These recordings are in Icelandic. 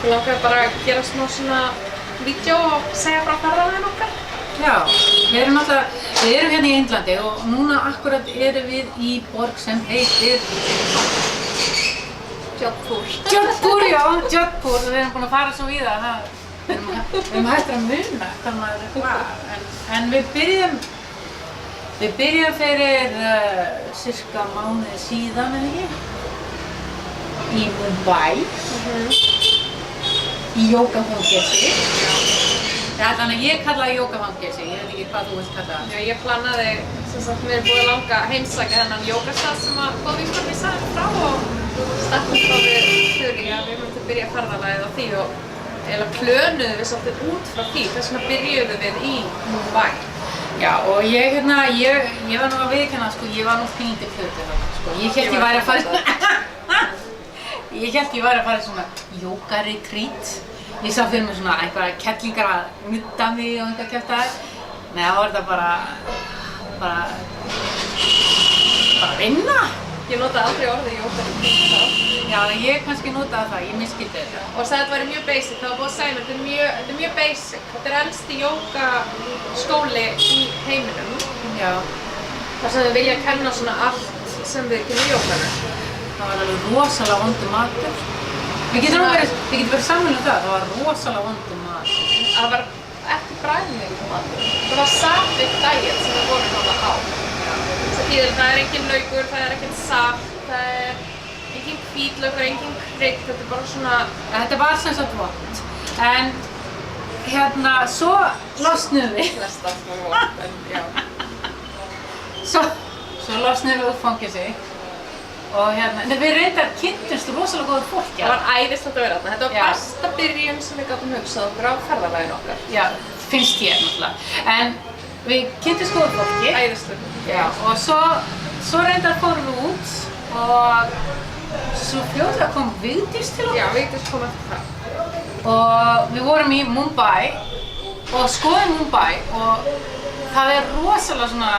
Ég langaði bara að gera smá svona vídeo og segja frá ferðalaginu okkar. Já, við erum hérna í Indlandi og núna akkurat erum við í borg sem heitir Jodhpur. Jodhpur, já, Jodhpur. Við erum búin að fara svo víða það. Við erum hættir að muna hvað maður var. En við byrjum fyrir cirka mánuði síðan, eða ekki? Í Mumbai. Í jógafangelsi. Þannig að ég kalla það jógafangelsi, ég veit ekki hvað þú vilt kalla það. Já, ég planaði, sem sagt, mér er búið að langa að heimsækja þennan jógastað sem að góð vinkona mín sagði frá og stakkum frá við Þuri að við myndum byrja ferðalagið á því og eiginlega plönuðum við svolítið út frá því, þess vegna byrjuðum við í Mumbai. Já, og ég var nú að viðurkenna, sko, ég var nú pínlítið fljótið þarna, sko. Ég hélt ég væri að fara í svona jóga-retreat. Ég sá fyrir mig svona einhverja kettlingar að nudda mig og einhverja kjaftaði. Nei, þá var þetta bara vinna. Ég notaði aldrei orðið jóga-retreat þá. Já, ég kannski notaði það, ég misskildi þetta. Og sagði að þetta væri mjög basic, það var búið að segja mér, þetta er mjög basic. Þetta er elsti jógaskóli í heiminum. Já. Þar sem þau vilja kenna svona allt sem við kennum jóganu. Það var alveg rosalega vondur matur. Við getum verið sammála um það var rosalega vondur matur. Það var ekki bragðmikill matur. Það var satvik diet sem við vorum náttúrulega á. Það þýðir það er engin laukur, það er ekkert saft, það er engin hvítlaukur, engin krydd, þetta er bara svona... Þetta var sem sagt vont. En hérna, svo losnuðum við. Flest allt var vont, en já. Svo losnuðum við úr fangelsi. Og hérna, við reyndar kynntumst rosalega góðu fólki. Það var æðislegt að vera þarna. Þetta var besta byrjun sem við gátum hugsað okkur á ferðalaginu okkar. Já, finnst ég náttúrulega. En við kynntumst góðu fólki. Æðislegt. Já, og svo reyndar fórum við út og svo fljótlega kom Vigdís til okkur. Já, Vigdís kom eftir það. Og við vorum í Mumbai og skoðum Mumbai og það er rosalega svona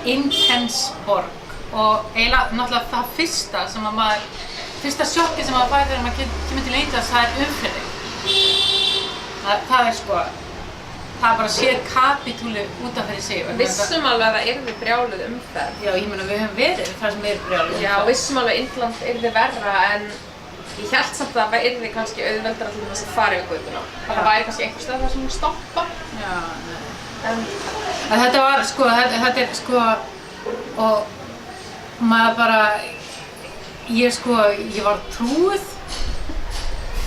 intense borg. Og eiginlega náttúrulega það fyrsta sjokki sem maður fær þegar maður kemur til Indlands, það er umferðin. Það er sko, það er bara sér kapítúli útaf fyrir sig. Vissum alveg að það yrði brjáluð umferð. Já, ég meina við höfum verið þar sem er brjáluð umferð. Já, vissum alveg að Indland yrði verra en ég hélt samt að það yrði kannski auðveldara til þess að fara yfir götuna. Það væri kannski einhver stað þar sem hún stoppa. Já, nei. En þetta var sko, þetta er sko, og maður bara, ég var trúið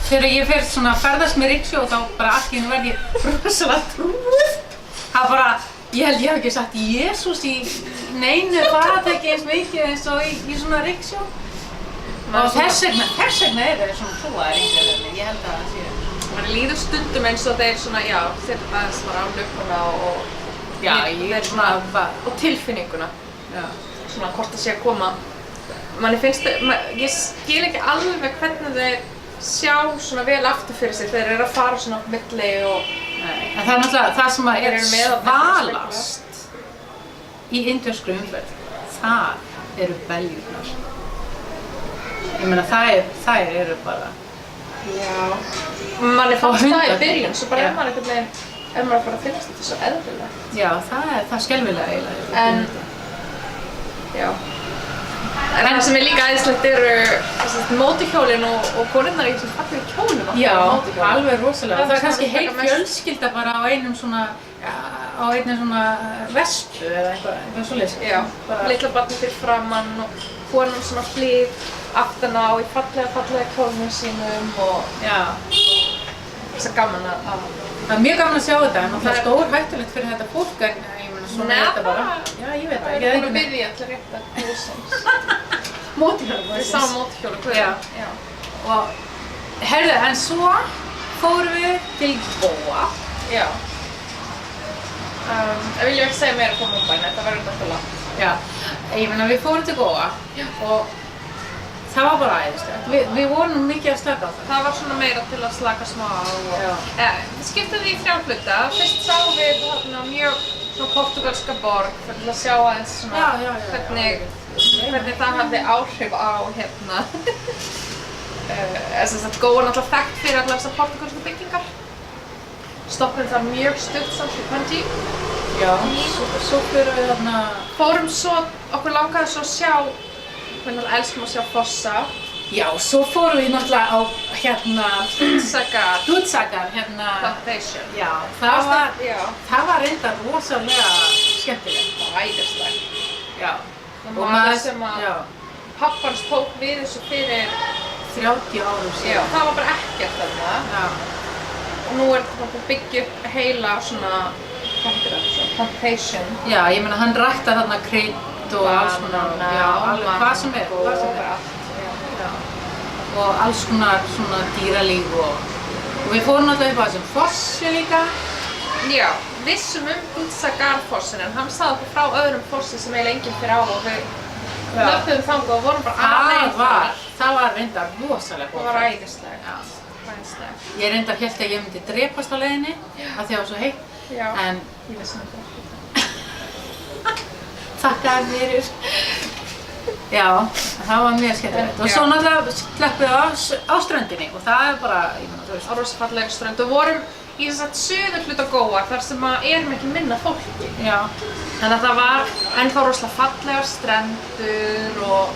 þegar ég fer svona að ferðast með riksjó og þá bara allt í einu verð ég rosalega trúið. Það bara, ég held ég hef ekki sagt Jesús í neinu faratæki eins mikið eins og í svona riksjó. Og þess vegna eru þeir svona trúaðir einhverjum, ég held að það sé. Man líður stundum eins og þeir svona, já, setja aðeins bara á lukkuna og tilfinninguna. Já. Svona hvort það sé að koma. Manni finnst ég skil ekki alveg hvernig þeir sjá svona vel aftur fyrir sig þegar þeir eru að fara svona á milli og... Nei, en það er náttúrulega það sem er svalast í indverskri umferð. Það eru beljurnar. Ég meina þær eru bara... Já. Manni fannst það í byrjun, svo bara maður einhvern veginn, maður bara finnst þetta svo eðlilegt. Já, það er skelfilega eiginlega. En... Já. En það sem er líka æðislegt eru mótorhjólin og konurnar í þessum fallegu kjólum. Já, alveg rosalega. Það er kannski heil fjölskylda bara á einum svona vespu eða eitthvað svoleiðis. Já, litla barnið fyrir framann og konan svona hlið aftan á í fallega kjólnum sínum og... Já. Það er gaman að... Það er mjög gaman að sjá þetta, en það er stórhættulegt fyrir þetta fólk en svona er þetta bara. Já, ég veit það. Það er búin að byrja allir rétt að húsins. Mótorhjóla. Við sáum mótorhjóla. Já. Og herðu, en svo fórum við til Goa. Já. Það viljum ekki segja meira frá Mumbai, þetta verður alltaf langt. Já, ég meina við fórum til Goa og það var bara æðislegt. Við vorum mikið að slaka á það. Það var svona meira til að slaka smá á og... Við skiptum því í 3 hluta. Fyrst sáum við mjög svona portugalska borg til að sjá aðeins svona hvernig það hafði áhrif á hérna Góa er náttúrulega þekkt fyrir allar þessar portugalsku byggingar. Stoppum þar mjög stutt samt í Panji. Já, svo fyrir við þarna... Okkur langaði svo að sjá, við elskum að sjá fossa. Já, svo fórum við náttúrulega á Dudsagar, Plantation. Já, það var reyndar rosalega skemmtilegt. Og æðislegt. Já. Og maður sem að pappans tók við þessu fyrir 30 árum síðan. Já, það var bara ekkert þarna. Já. Og nú er þetta að byggja upp heila svona, hvað heitir þetta, plantation. Já, ég meina hann ræktar þarna krydd og alls konar, já, alveg hvað sem er. Og alls konar svona dýralíf og við fórum alltaf upp á þessum fossi líka. Já, vissum Dudsagar-fossin en hann sagði okkur frá öðrum fossi sem eiginlega enginn fyrir á og við löpum þangað og vorum bara aðeins þar. Það var reyndar rosalega góð. Það var æðislegt. Ég reyndar hélt að ég myndi drepast á leiðinni af því að það var svo heitt. Já, en ég vissi þetta. Þakkaði fyrir. Já, það var mjög skemmtilegt. Og svo náttúrulega sleppum við á ströndinni og það er bara, ég meina, þú veist. Á rosa fallega strönd og vorum í suðurhluta Góa þar sem erum ekki minna fólki. Já. Þannig að það var ennþá rosalega fallegar strendur og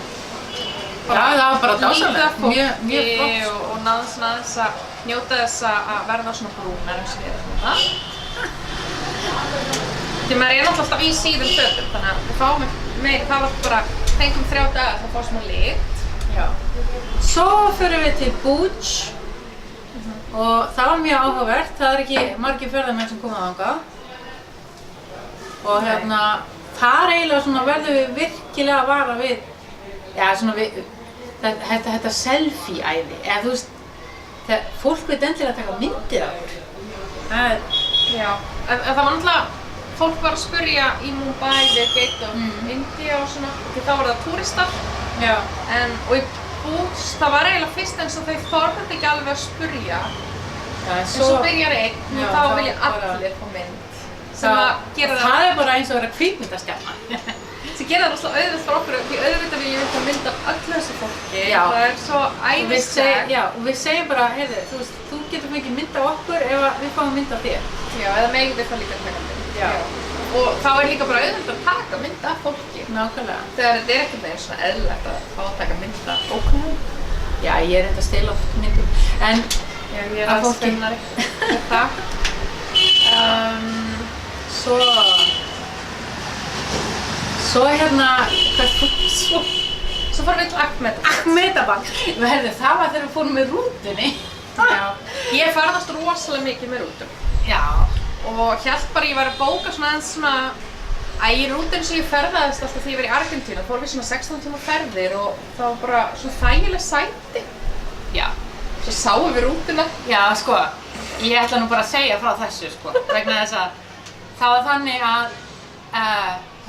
það var bara dásamlegt, mjög flott. Og náðum svona aðeins að njóta þess að verða svona brúnar eins og við erum það. Því maður er náttúrulega alltaf í síðum fötum, þannig að við fáum meir, það var bara, fengum 3 dagar þá fáum smá lit. Já. Svo förum við til Búðs og það var mjög áhugavert, það er ekki margir ferðamenn sem koma þangað. Og þar eiginlega svona verðum við virkilega að vara við, já svona við, þetta selfie-æði, eða þú veist, fólk veit endilega að taka myndir af þér. Já, en það var náttúrulega, fólk var að spurja í Mumbai, Gate of India og svona, því þá voru það túristar. Já. Og í Búðs, það var eiginlega fyrst eins og þau þorðu ekki alveg að spurja. En svo byrjar einn og þá vilja allir fá mynd. Það er bara eins og að vera kvikmyndastjarna. Sem gerir það rosalega auðvelt fyrir okkur, því auðvitað viljum við mynda af öllu þessu fólki. Já. Það er svo æðislegt. Já, og við segjum bara, heyrðu, þú getur fengið mynd af okkur ef við fáum mynd af þér. Já, eða megum við fá líka að taka mynd. Já. Og þá er líka bara auðvitað að taka mynd af fólki. Nákvæmlega. Þegar þetta er ekkert veginn svona eðlilegt að fá að taka mynd af fólki. Já, ég er enda að stela oft myndum. En já, ég er aðeins feimnari með það. Svo fórum við til Ahmedabad. Heyrðu, það var þegar við fórum með rútunni. Já. Ég ferðast rosalega mikið með rútum. Já. Og hélt bara ég var að bóka svona aðeins svona í rútunni sem ég ferðaðist alltaf þegar ég var í Argentínu. Fórum við svona 16 tíma ferðir og það var bara svona þægileg sæti. Já. Svo sáum við rútuna. Já, sko, ég ætla nú bara að segja frá þessu, sko, vegna þess að það var þannig að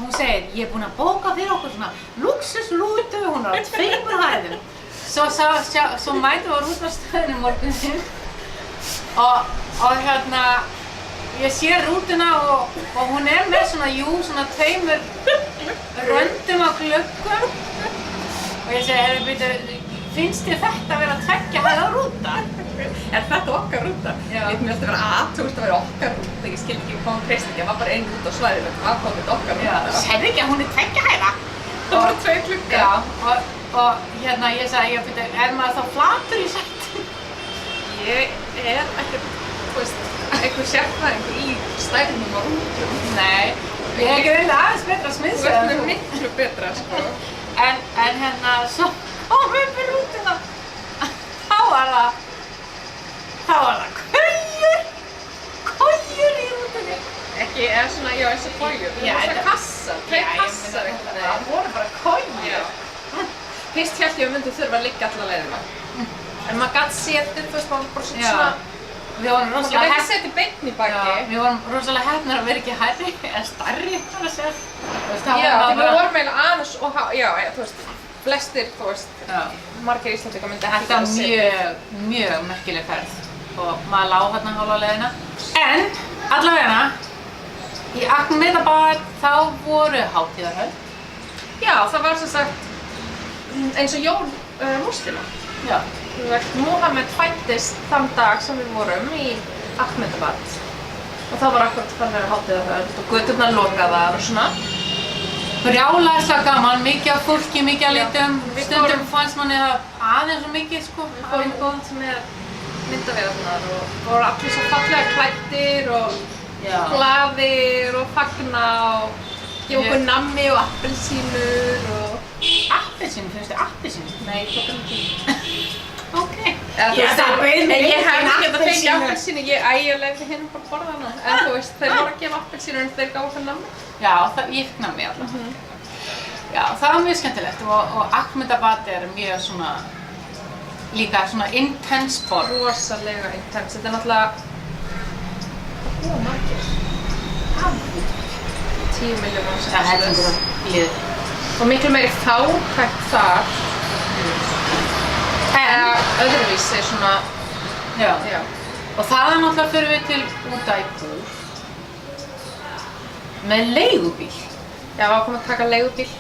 hún segir, ég er búin að bóka fyrir okkur svona luxusrútu, hún er á 2 hæðum. Svo mætum við á rútastöðinu morguninn og ég sé rútuna og hún er með svona, svona 2 röndum á gluggum og ég segi, heyrðu, byrju, finnst þér þetta að vera 2 hæða rúta? Er þetta okkar rúta? Já. Mér finnst þetta vera athugust að vera okkar rúta, ég skil ekki hvað hún treysti ekki, það var bara 1 rúta á svæðinu, hvað kom þetta okkar rúta? Já, sérðu ekki að hún er 2 hæða? Það voru 2 klukkur. Já, og ég sagði, er maður þá flatur í sætinu? Ég er ekkert, þú veist, einhver sérfræðingur í stærðum á rútum. Nei, ég er ekki reyndið aðeins betra smiðsöð. Þú ert með miklu betra, sko. En svo komum við fyrir rútuna, þá var það kojur í rútunni. Ekki, eða svona, já, eins og kojur. Það var svona kassar, 2 kassar eitthvað. Það voru bara kojur. Fyrst hélt ég að myndi þurfa að liggja alla leiðina. En maður gat setið, þú veist, maður bara svona Við vorum rosalega heppnar. Setið beinn í baki. Við vorum rosalega heppnar að vera ekki hærri, eða stærri, þar að segja. Já, því við vorum eiginlega aðeins og já, þú veist, flestir, þú veist, margir Íslandingar myndi ekki Þetta var mjög merkileg ferð og maður lá hérna hálfa leiðina. En, allavega, í Ahmedabad þá voru hátíðarhöld. Já, það var sem sagt eins og jól múslima. Já. Mohammed fæddist þann dag sem við vorum í Ahmedabad og það var akkurat farin að vera hátíðarhöld og göturnar lokaðar og svona. Brjálæðislega gaman, mikið af fólki, mikið af litum. Stundum fannst manni það aðeins svo mikið sko. Við fórum góðan sem myndavélarnar og voru allir svo fallega klæddir og glaðir og fagna og gefa okkur nammi og appelsínur og... Appelsínur? Finnst þið appelsínur? Nei, tók hann ekki. Ok. Það bauð mér ég hefði getað fengið appelsínu, ég leyfði hinn bara að borða hana. En þú veist, þeir voru að gefa appelsínur en þeir gáðu okkur nammi. Já, ég fikk nammi allavega. Já, það var mjög skemmtilegt og Ahmedabad mjög svona, líka svona intense borg. Rosalega intense, þetta náttúrulega margir. 10 miljónir sem hellingur og miklu meiri fátækt þar öðruvísi svona já. Og þaðan náttúrulega förum við til Udaipur með leigubíl. Já, við ákváðum að taka leigubíl.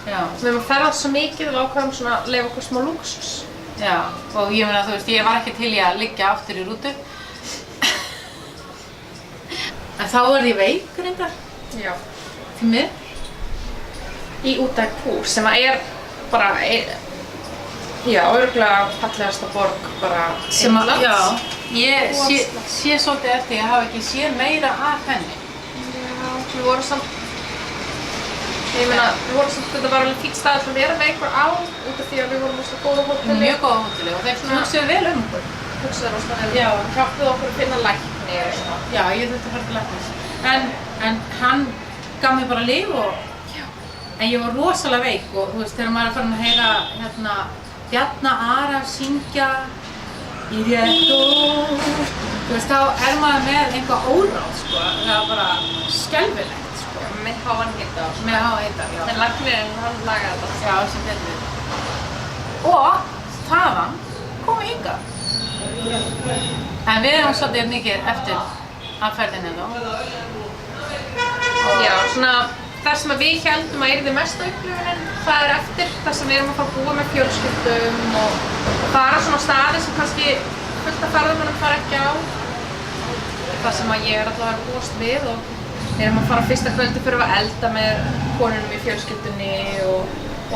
Já. Við erum að ferðast svo mikið og við ákváðum svona að leyfa okkur smá lúxus. Já, og ég meina, þú veist, ég var ekki til í að liggja aftur í rútu. En þá var ég veik reyndar. Já. Því miður. Í Udaipur, sem bara, örugglega fallegasta borg bara Indlands. Já, ég sé svolítið eftir, ég hafi ekki séð meira af henni. Já, við vorum samt, þetta var alveg fínn staður til að vera veikur á, út af því að við vorum á góða hóteli. Mjög góða hóteli og þeir hugsuðu vel okkur. Hugsaðu rosalega vel. Já, hjálpuðu okkur að finna lækni og svona. Já, ég þurfti að fara til læknis. En hann gaf mér bara lyf en ég var rosalega veik og þú veist, þegar maður farin að heyra Bjarna Ara syngja í réttu, þú veist, þá maður með einhvað óráð, sko. Það var bara skelfilegt, sko. Með háan hita. Með háan hita, já. En læknirinn, hann lagaði þetta. Já, sem betur. Og þaðan komum við hingað. En við erum svolítið mikið eftir af ferðinni þá. Já, svona það sem við héldum að yrði mesta upplifunin, það eftir það sem við erum að fara að búa með fjölskyldum og fara svona á staði sem kannski fullt af ferðamönnum fara ekki á. Það sem að ég alltaf að búast við og við erum að fara fyrsta kvöldi fyrir að elda með konunum í fjölskyldunni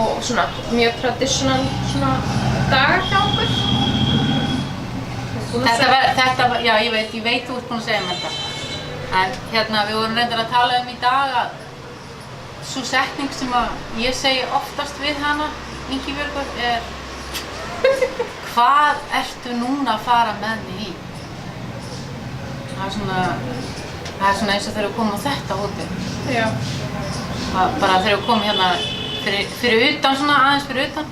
og svona mjög traditional svona dagar hjá okkur. Já, ég veit þú ert búin að segja mér þetta. En við vorum reyndar að tala í dag að sú setning sem að ég segi oftast við hana, Ingibjörg, hvað ertu núna að fara með mig í? Það er svona eins og þegar við komum á þetta hótel. Já. Bara þegar við komum hérna fyrir utan, svona aðeins fyrir utan,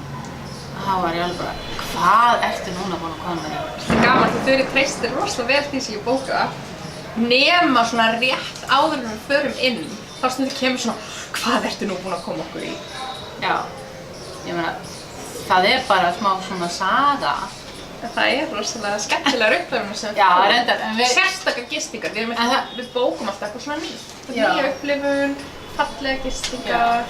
þá var ég alveg bara, hvað ertu núna búin að koma með í? Það er gaman því þau treystir rosalega vel því sem ég bóka. Nema svona rétt áður en við förum inn, þá stundum kemur svona, hvað ertu nú búin að koma okkur í? Já, ég meina, það er bara smá svona saga. Það rosalega skemmtilegar upplifunum sem við fórum. Já, reyndar, en við... Sérstakar gistingar, við bókum alltaf eitthvað svona nýtt. Nýja upplifun, fallega gistingar.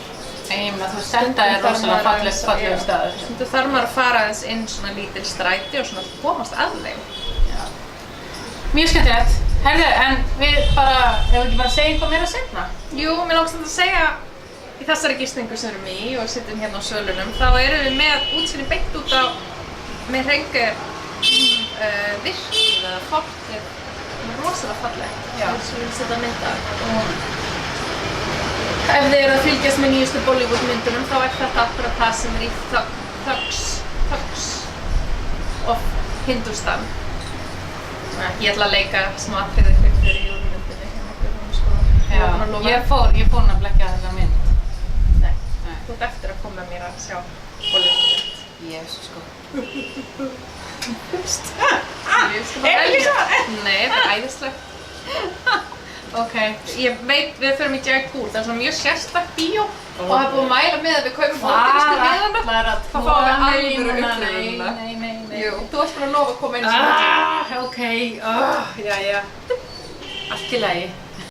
Ég meina, þú veist, þetta rosalega fallegur staður. Stundum þarf maður að fara aðeins inn svona lítil stræti og svona að komast að þeim. Já. Mjög skemmtilegt. Herðu, en við bara, ef við ekki bara segja eitthvað meira seinna? Jú, mér langst að segja í þessari gistingu sem við erum í og sitjum hérna á svölunum, þá erum við með útsýni beint út á með Hreingeyjar virkið eða fortið sem er rosalega fallegt. Já. Sem við viljum setja mynd af. Ef þið eru að fylgjast með nýjustu Bollywood myndunum, þá þetta akkurat það sem í Thugs of Hindustan. Ég ætla að leika smá atriði fyrir í jólumyndinni hérna. Ég fór nefnilega ekki að þessa mynd. Nei. Þú ert eftir að koma með mér að sjá Bollywood-mynd. Jésus, sko. Nei, það er æðislegt. Ok. Ég veit, við förum í Jaipur, það er svona mjög sérstakt bíó og það er búið að mæla með að við kaupum hótelist í miðana. Þá fáum við alvöru upplifuna. Nei. Jú, þú varst bara að lofa að koma inn í svona. Ok, jæja. Allt í lagi.